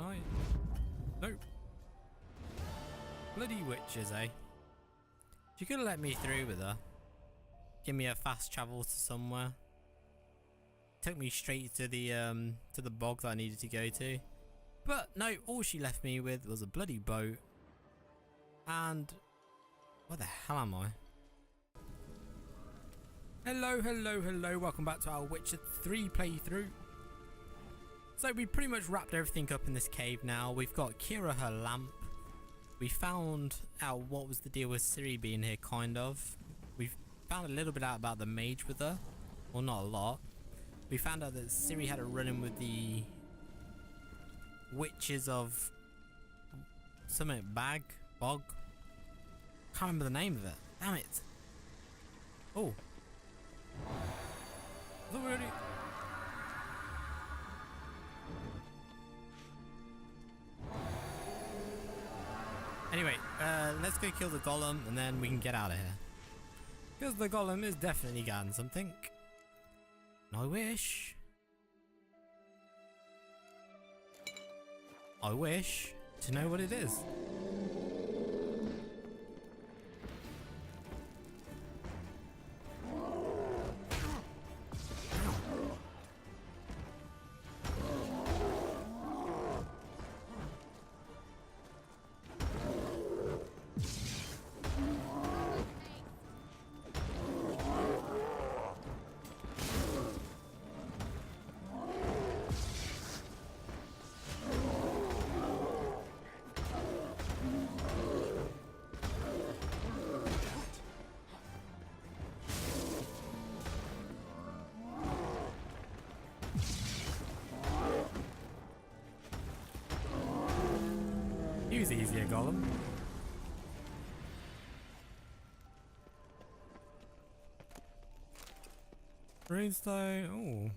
I? Nope. Bloody witches, eh? She could have let me through with her. Give me a fast travel to somewhere. Took me straight to the bog that I needed to go to. But no, all she left me with was a bloody boat. And where the hell am I? Hello, hello, hello. Welcome back to our Witcher 3 playthrough. So we pretty much wrapped everything up in this cave now. We've got Keira her lamp. We found out what was the deal with Ciri being here, kind of. We've found a little bit out about the mage with her. Well, not a lot. We found out that Ciri had a run-in with the witches of something bog. Can't remember the name of it. Damn it. Oh. I thought we already... Anyway, let's go kill the golem and then we can get out of here. Because the golem is definitely gotten something. And I wish to know what it is. Use easier, Golem. Runestone. Oh.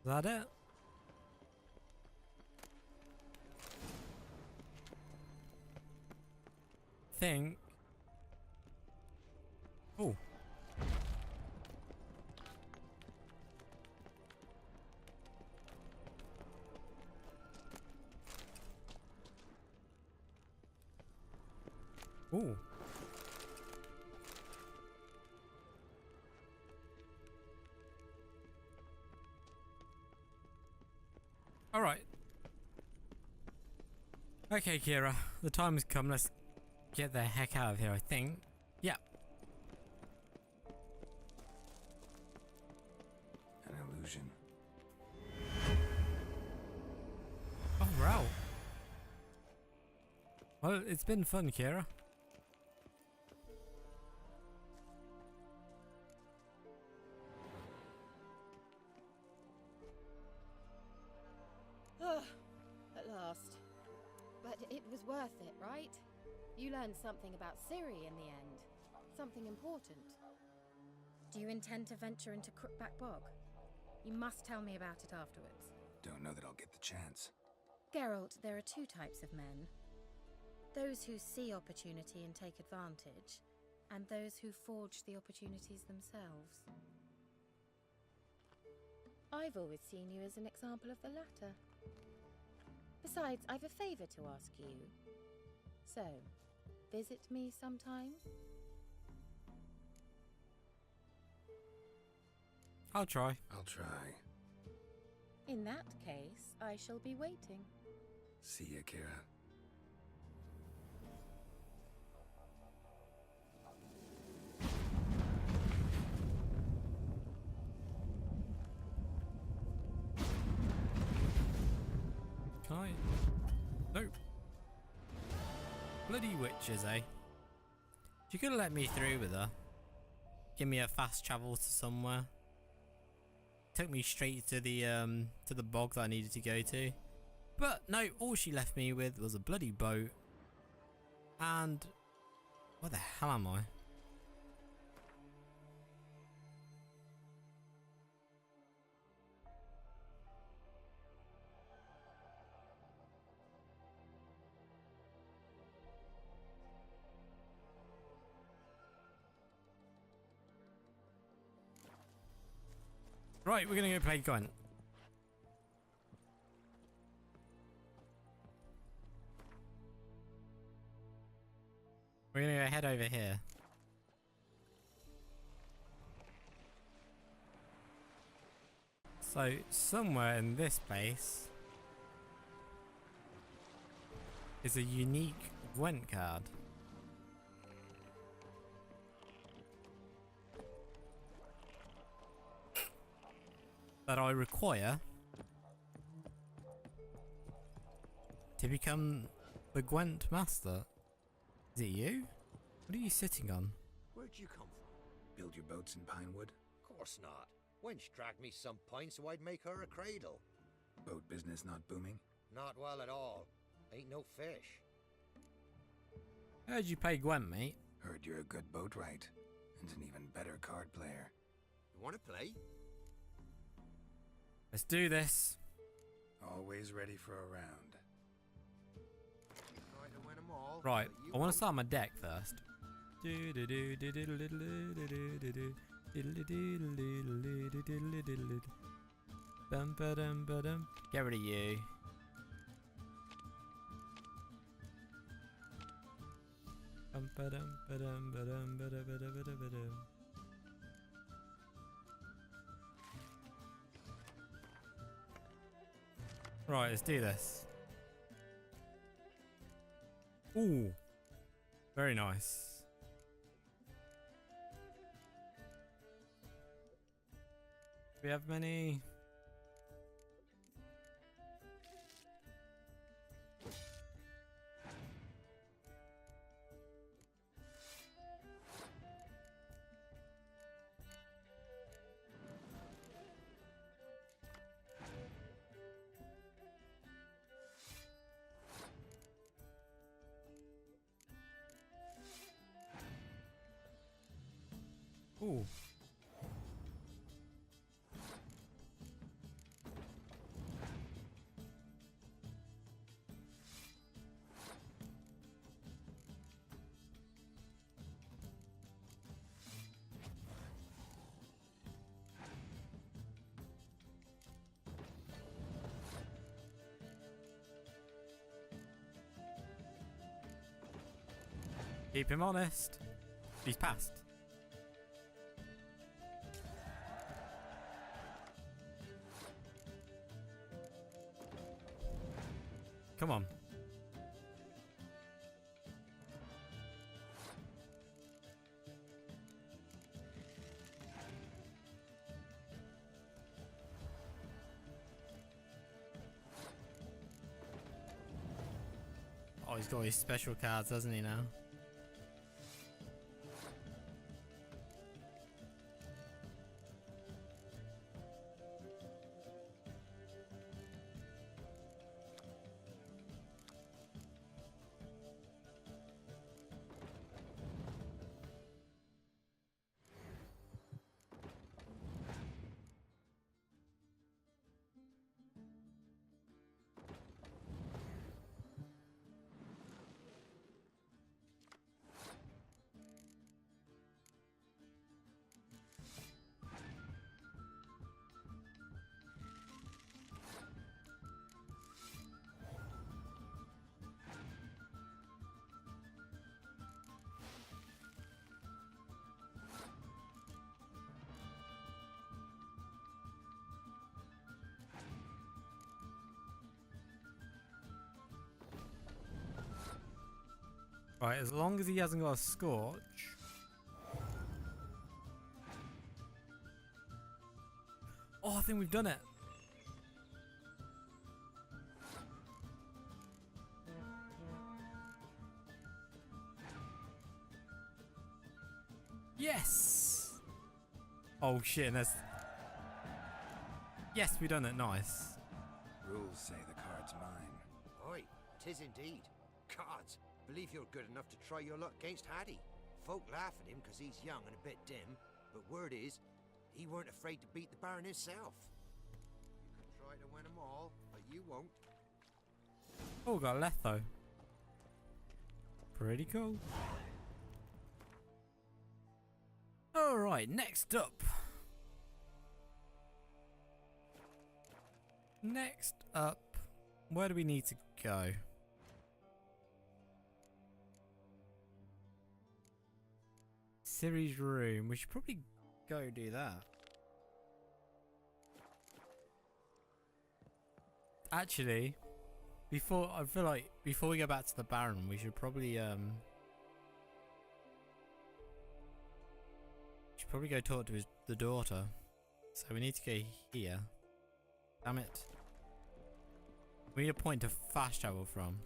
Is that it? Think. Oh. Ooh. All right. Okay, Keira. The time has come. Let's get the heck out of here, I think. Yeah. An illusion. Oh, we're out. Well, it's been fun, Keira. At last. But it was worth it, right? You learned something about Ciri in the end. Something important. Do you intend to venture into Crookback Bog? You must tell me about it afterwards. Don't know that I'll get the chance. Geralt, there are two types of men. Those who see opportunity and take advantage, and those who forge the opportunities themselves. I've always seen you as an example of the latter. Besides, I've a favor to ask you. So, visit me sometime? I'll try. I'll try. In that case, I shall be waiting. See ya, Keira. Can I? Nope. Bloody witches, eh? She could have let me through with her. Give me a fast travel to somewhere. Took me straight to the bog that I needed to go to. But no, all she left me with was a bloody boat. And where the hell am I? Right, we're gonna go play Gwent. We're gonna go head over here. So, somewhere in this place is a unique Gwent card. That I require to become the Gwent master. Is it you? What are you sitting on? Where'd you come from? Build your boats in Pinewood? Course not. Wench dragged me some pint so I'd make her a cradle. Boat business not booming? Not well at all. Ain't no fish. Heard you play Gwent, mate. Heard you're a good boatwright, and an even better card player. You wanna play? Let's do this. Always ready for a round. Try to win 'em all. Right, but you I want won't. to start my deck first. Get rid of you. Right, let's do this. Ooh, very nice. Do we have many? Ooh. Keep him honest. He's passed. Come on. Oh, he's got his special cards, hasn't he now? Right, as long as he hasn't got a scorch. Oh, I think we've done it. Yes. Oh shit, and that's... Yes, we done it. Nice. Rules say the card's mine. Aye, 'tis indeed. Cards, believe you're good enough to try your luck against Hattie. Folk laugh at him 'cause he's young and a bit dim, but word is, he weren't afraid to beat the Baron himself. You could try to win 'em all, but you won't. Oh, got Letho. Pretty cool. Alright, next up. Next up, where do we need to go? Ciri's room. We should probably go do that. Actually, I feel like before we go back to the Baron, we should probably go talk to the daughter. So we need to go here. Damn it. We need a point to fast travel from.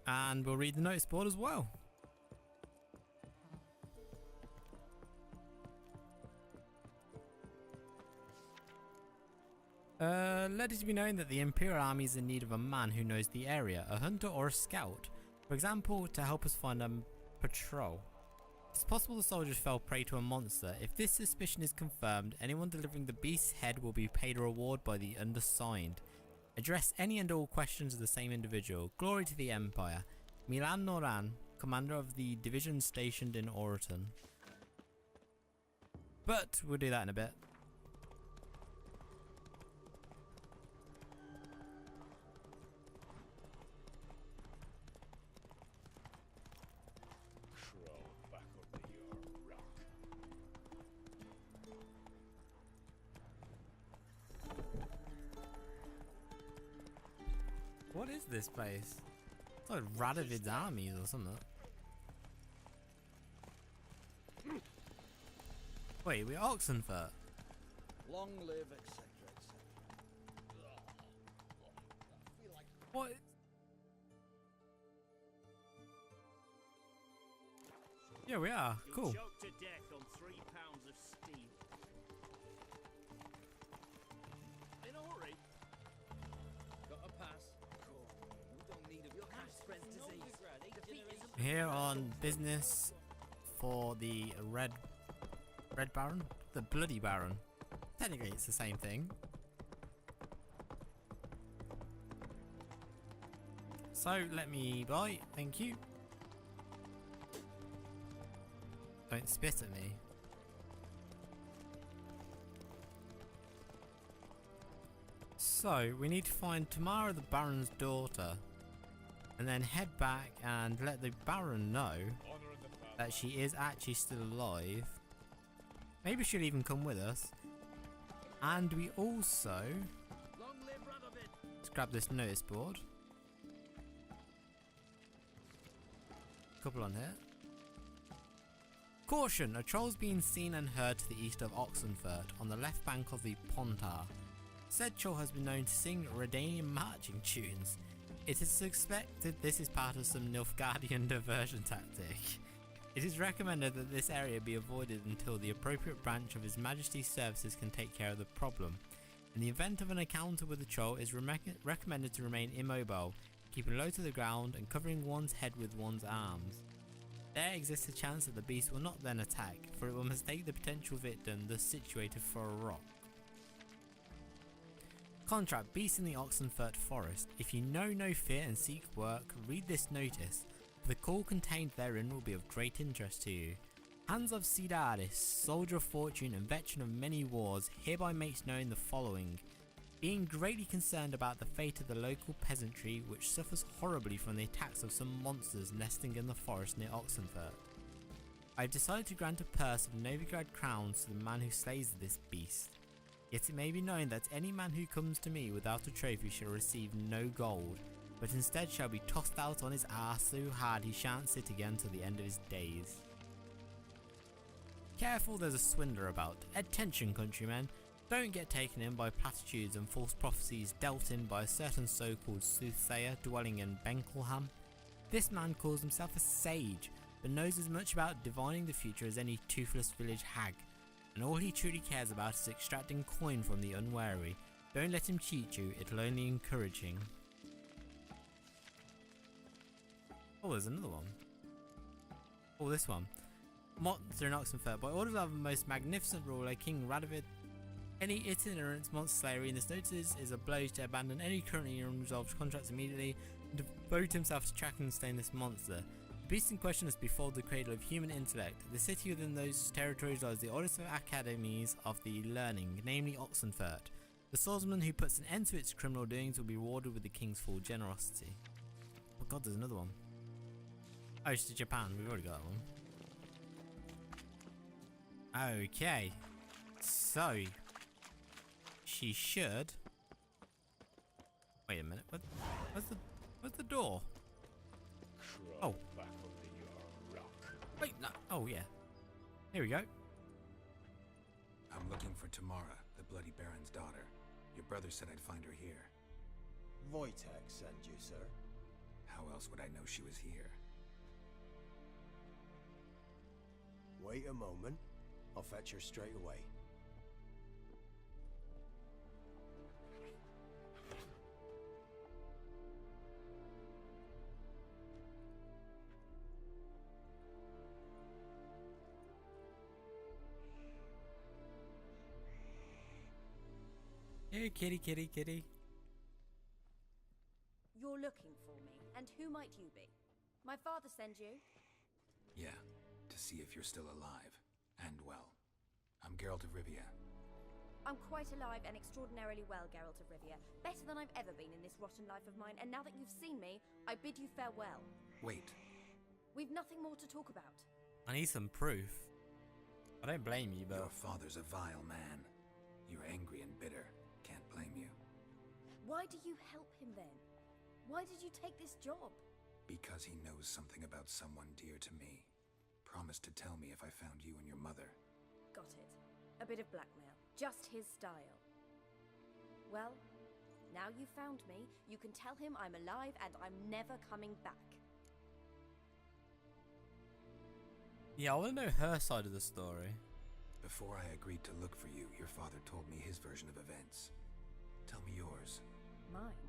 And we'll read the notice board as well. Let it be known that the Imperial Army is in need of a man who knows the area, a hunter or a scout. For example, to help us find a patrol. It's possible the soldiers fell prey to a monster. If this suspicion is confirmed, anyone delivering the beast's head will be paid a reward by the undersigned. Address any and all questions of the same individual. Glory to the Empire. Milan Noran, commander of the division stationed in Oriton. But we'll do that in a bit. What is this place? It's like Radovid's armies or something. Wait, we're Oxenfurt. Long live, etc., etc. What? Yeah, we are. Cool. Choked to death on 3 pounds of steel. In a hurry. Got a pass. You don't need a pass. Spreads disease. Here on business for the Red Baron? The Bloody Baron. Technically it's the same thing. So let me buy, thank you. Don't spit at me. So we need to find Tamara the Barons Daughter. And then head back and let the Baron know that she is actually still alive. Maybe she'll even come with us. And we also... Let's grab this notice board. Couple on here. Caution! A troll's been seen and heard to the east of Oxenfurt, on the left bank of the Pontar. Said troll has been known to sing Redanian marching tunes. It is suspected this is part of some Nilfgaardian diversion tactic. It is recommended that this area be avoided until the appropriate branch of His Majesty's services can take care of the problem. In the event of an encounter with the troll, it is recommended to remain immobile, keeping low to the ground and covering one's head with one's arms. There exists a chance that the beast will not then attack, for it will mistake the potential victim thus situated for a rock. Contract Beast in the Oxenfurt Forest. If you know no fear and seek work, read this notice. The call contained therein will be of great interest to you. Hans of Sidaris, soldier of fortune and veteran of many wars, hereby makes known the following. Being greatly concerned about the fate of the local peasantry, which suffers horribly from the attacks of some monsters nesting in the forest near Oxenfurt, I have decided to grant a purse of Novigrad crowns to the man who slays this beast. Yet it may be known that any man who comes to me without a trophy shall receive no gold, but instead shall be tossed out on his arse so hard he shan't sit again till the end of his days. Careful, there's a swindler about. Attention, countrymen. Don't get taken in by platitudes and false prophecies dealt in by a certain so-called soothsayer dwelling in Benkelham. This man calls himself a sage, but knows as much about divining the future as any toothless village hag, and all he truly cares about is extracting coin from the unwary. Don't let him cheat you, it'll only encourage him. Oh, there's another one. Oh, this one. Monster in Oxenfurt. By orders of the most magnificent ruler, King Radovid, any itinerant monster slayer in this notice is obliged to abandon any currently unresolved contracts immediately and devote himself to tracking and slaying this monster. The beast in question is before the cradle of human intellect. The city within those territories lies the oldest of academies of the learning, namely Oxenfurt. The swordsman who puts an end to its criminal doings will be rewarded with the king's full generosity. Oh god, there's another one. Oh, it's to Japan. We've already got that one. Okay. So, she should... Wait a minute. Where's the door? Oh. Back under your rock. Wait, no. Oh, yeah. Here we go. I'm looking for Tamara, the Bloody Baron's daughter. Your brother said I'd find her here. Wojtek sent you, sir. How else would I know she was here? Wait a moment. I'll fetch her straight away. Hey, kitty, kitty, kitty. You're looking for me, and who might you be? My father send you? Yeah, to see if you're still alive. And well. I'm Geralt of Rivia. I'm quite alive and extraordinarily well, Geralt of Rivia. Better than I've ever been in this rotten life of mine, and now that you've seen me, I bid you farewell. Wait. We've nothing more to talk about. I need some proof. I don't blame you, but... Your father's a vile man. You're angry and bitter. Can't blame you. Why do you help him then? Why did you take this job? Because he knows something about someone dear to me. Promised to tell me if I found you and your mother. Got it. A bit of blackmail. Just his style. Well, now you found me, you can tell him I'm alive and I'm never coming back. Yeah, I want to know her side of the story. Before I agreed to look for you, your father told me his version of events. Tell me yours. Mine?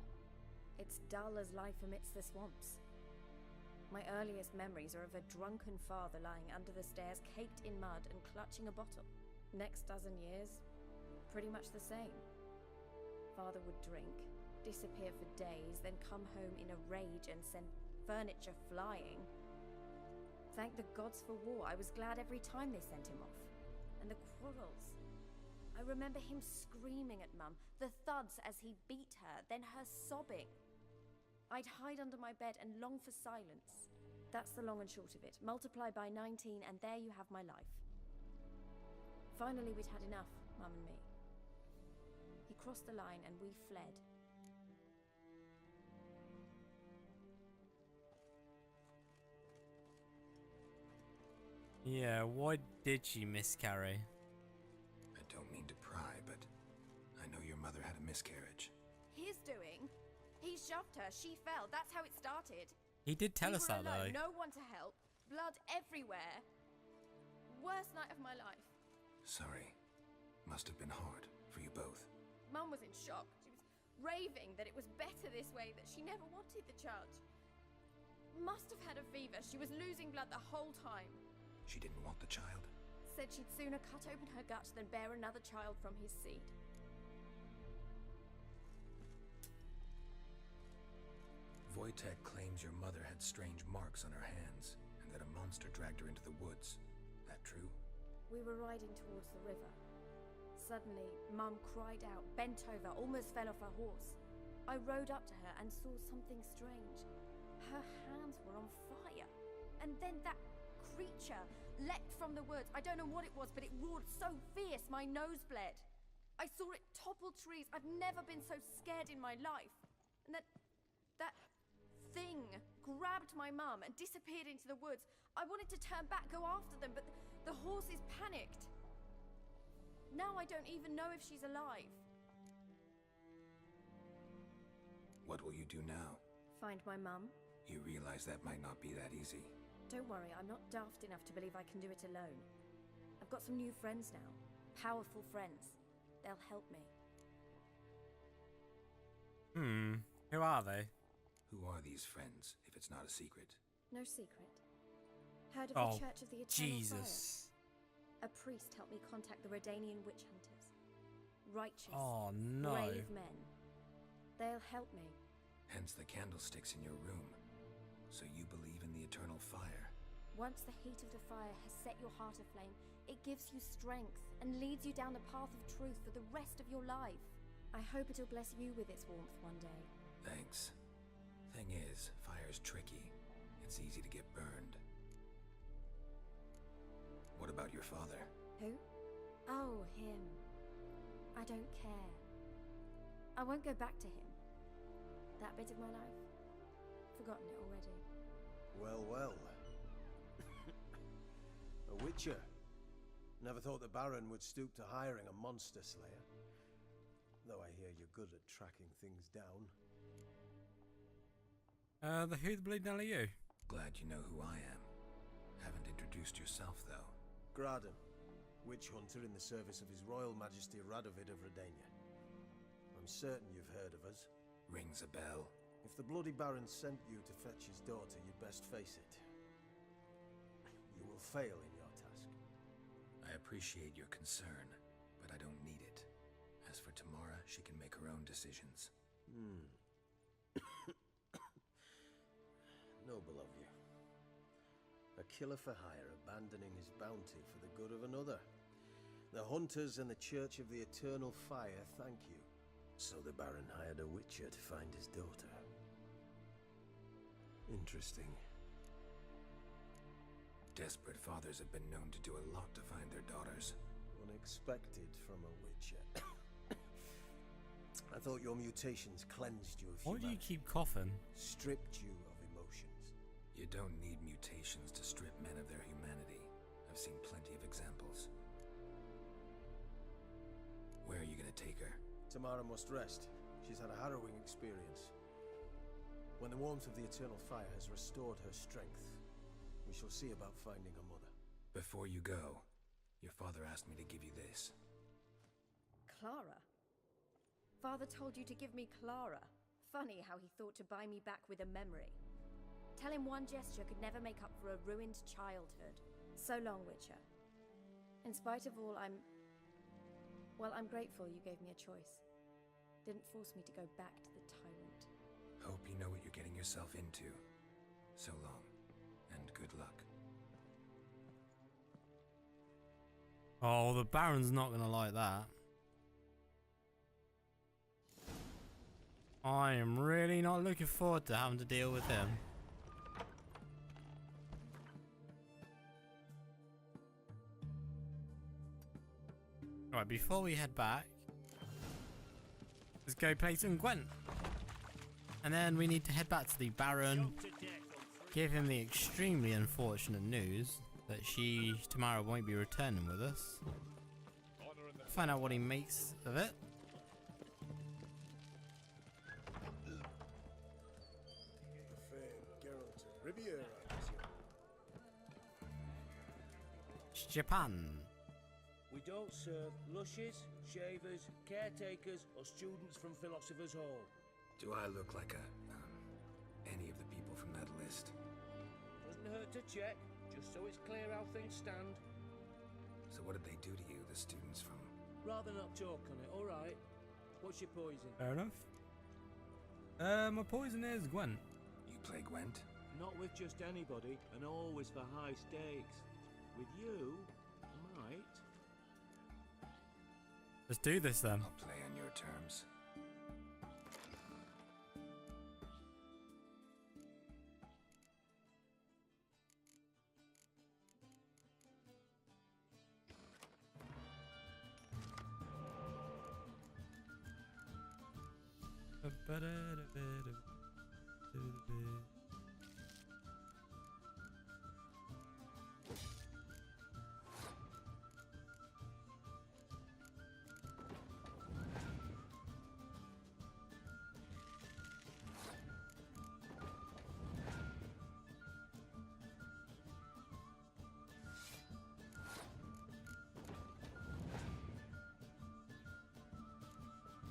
It's dull as life amidst the swamps. My earliest memories are of a drunken father lying under the stairs, caked in mud and clutching a bottle. Next dozen years, pretty much the same. Father would drink, disappear for days, then come home in a rage and send furniture flying. Thank the gods for war. I was glad every time they sent him off. And the quarrels. I remember him screaming at Mum, the thuds as he beat her, then her sobbing. I'd hide under my bed and long for silence. That's the long and short of it. Multiply by 19 and there you have my life. Finally we'd had enough, Mum and me. He crossed the line and we fled. Yeah, why did she miscarry? I don't mean to pry, but I know your mother had a miscarriage. His doing? He shoved her, she fell, that's how it started. He did tell We us were that alone, though. no one to help, blood everywhere. Worst night of my life. Sorry. Must have been hard for you both. Mum was in shock. She was raving that it was better this way, that she never wanted the child. Must have had a fever. She was losing blood the whole time. She didn't want the child? Said she'd sooner cut open her gut than bear another child from his seed. Wojtek claims your mother had strange marks on her hands, and that a monster dragged her into the woods. That true? We were riding towards the river. Suddenly, Mum cried out, bent over, almost fell off her horse. I rode up to her and saw something strange. Her hands were on fire. And then that creature leapt from the woods. I don't know what it was, but it roared so fierce my nose bled. I saw it topple trees. I've never been so scared in my life. And that thing grabbed my mum and disappeared into the woods. I wanted to turn back, go after them, but the horses panicked. Now I don't even know if she's alive. What will you do now? Find my mum. You realize that might not be that easy. Don't worry, I'm not daft enough to believe I can do it alone. I've got some new friends now. Powerful friends. They'll help me. Who are they? Who are these friends, if it's not a secret? No secret. Heard of Oh, the Church of the Eternal Jesus. Fire? A priest helped me contact the Redanian witch hunters. Righteous, Oh no. brave men. They'll help me. Hence the candlesticks in your room. So you believe in the eternal fire? Once the heat of the fire has set your heart aflame, it gives you strength and leads you down the path of truth for the rest of your life. I hope it'll bless you with its warmth one day. Thanks. Thing is, fire's tricky. It's easy to get burned. What about your father? Who? Oh, him. I don't care. I won't go back to him. That bit of my life? Forgotten it already. Well, well. A witcher. Never thought the Baron would stoop to hiring a monster slayer. Though I hear you're good at tracking things down. Who the bleeding hell are you? Glad you know who I am. Haven't introduced yourself, though. Graden, witch hunter in the service of His Royal Majesty Radovid of Redania. I'm certain you've heard of us. Rings a bell. If the bloody Baron sent you to fetch his daughter, you'd best face it. You will fail in your task. I appreciate your concern, but I don't need it. As for Tamara, she can make her own decisions. Noble of you. A killer for hire abandoning his bounty for the good of another. The hunters and the Church of the Eternal Fire thank you. So the Baron hired a witcher to find his daughter. Interesting. Desperate fathers have been known to do a lot to find their daughters. Unexpected from a witcher. I thought your mutations cleansed you of Why do you humanity, keep coughing? stripped you of emotions. You don't need mutations to strip men of their humanity. I've seen plenty of examples. Where are you gonna take her? Tamara must rest. She's had a harrowing experience. When the warmth of the Eternal Fire has restored her strength, we shall see about finding her mother. Before you go, your father asked me to give you this. Clara? Father told you to give me Clara. Funny how he thought to buy me back with a memory. Tell him one gesture could never make up for a ruined childhood. So long, Witcher. In spite of all, I'm grateful you gave me a choice. Didn't force me to go back to the tyrant. Hope you know what you're getting yourself into. So long, and good luck. Oh, the Baron's not gonna like that. I am really not looking forward to having to deal with him. Right, before we head back, let's go play some Gwent. And then we need to head back to the Baron, give him the extremely unfortunate news that Tamara won't be returning with us. Find out what he makes of it. The famed Geralt of Riviera, Japan. We don't serve lushes, shavers, caretakers, or students from Philosopher's Hall. Do I look like any of the people from that list? Doesn't hurt to check, just so it's clear how things stand. So what did they do to you, the students from... Rather not talk on it, alright? What's your poison? Fair enough. My poison is Gwent. You play Gwent? Not with just anybody, and always for high stakes. With you, I might. Let's do this then. I'll play on your terms.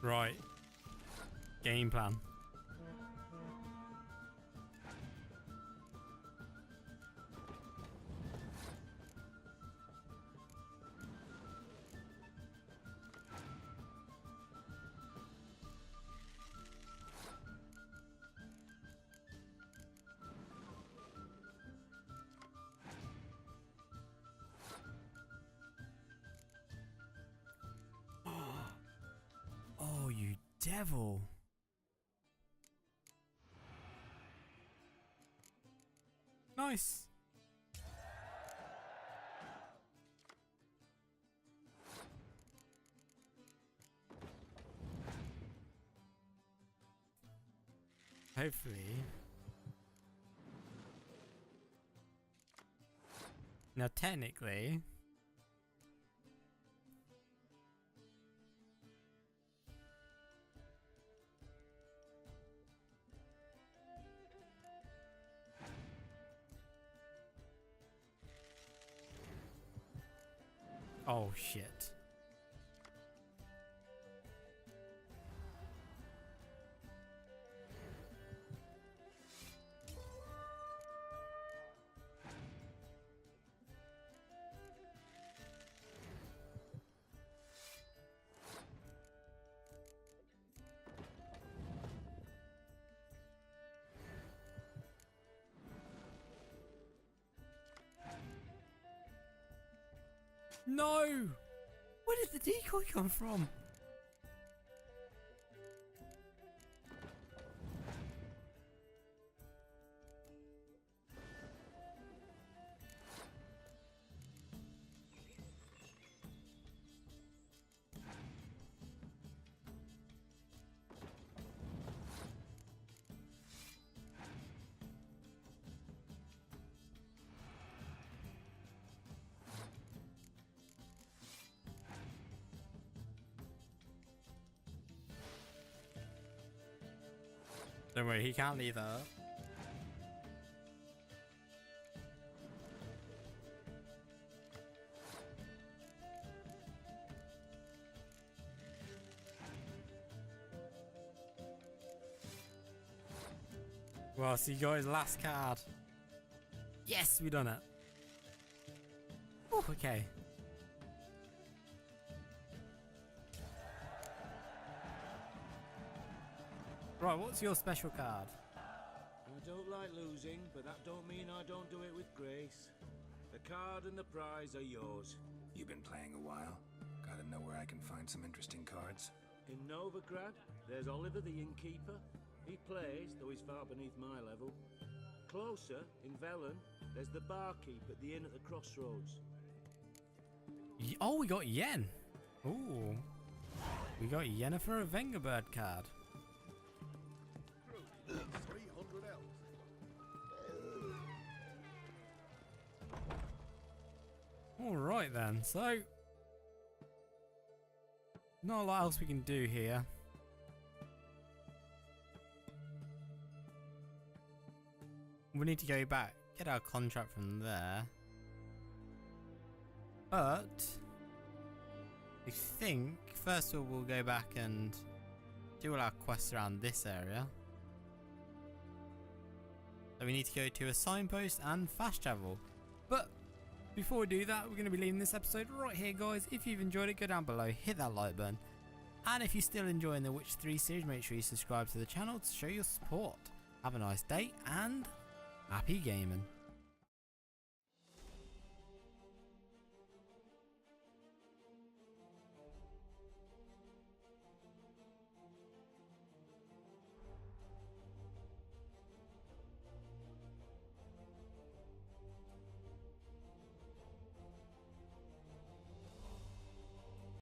Right. Game plan. devil. Nice. Hopefully. Now technically, oh shit. No! Where did the decoy come from? Don't worry, he can't leave that. Well, so you got his last card. Yes, we done it. Oh, okay. Right, what's your special card? I don't like losing, but that don't mean I don't do it with grace. The card and the prize are yours. You've been playing a while. Gotta know where I can find some interesting cards. In Novigrad, there's Oliver the innkeeper. He plays, though he's far beneath my level. Closer, in Velen, there's the barkeep at the inn at the crossroads. Oh, we got Yen. Ooh. We got Yennefer a Vengerbird card. 300 elves. Alright then, so not a lot else we can do here. We need to go back, get our contract from there. But I think first of all we'll go back and do all our quests around this area. So we need to go to a signpost and fast travel. But before we do that, we're going to be leaving this episode right here, guys. If you've enjoyed it, go down below, hit that like button. And if you're still enjoying the Witcher 3 series, make sure you subscribe to the channel to show your support. Have a nice day and happy gaming.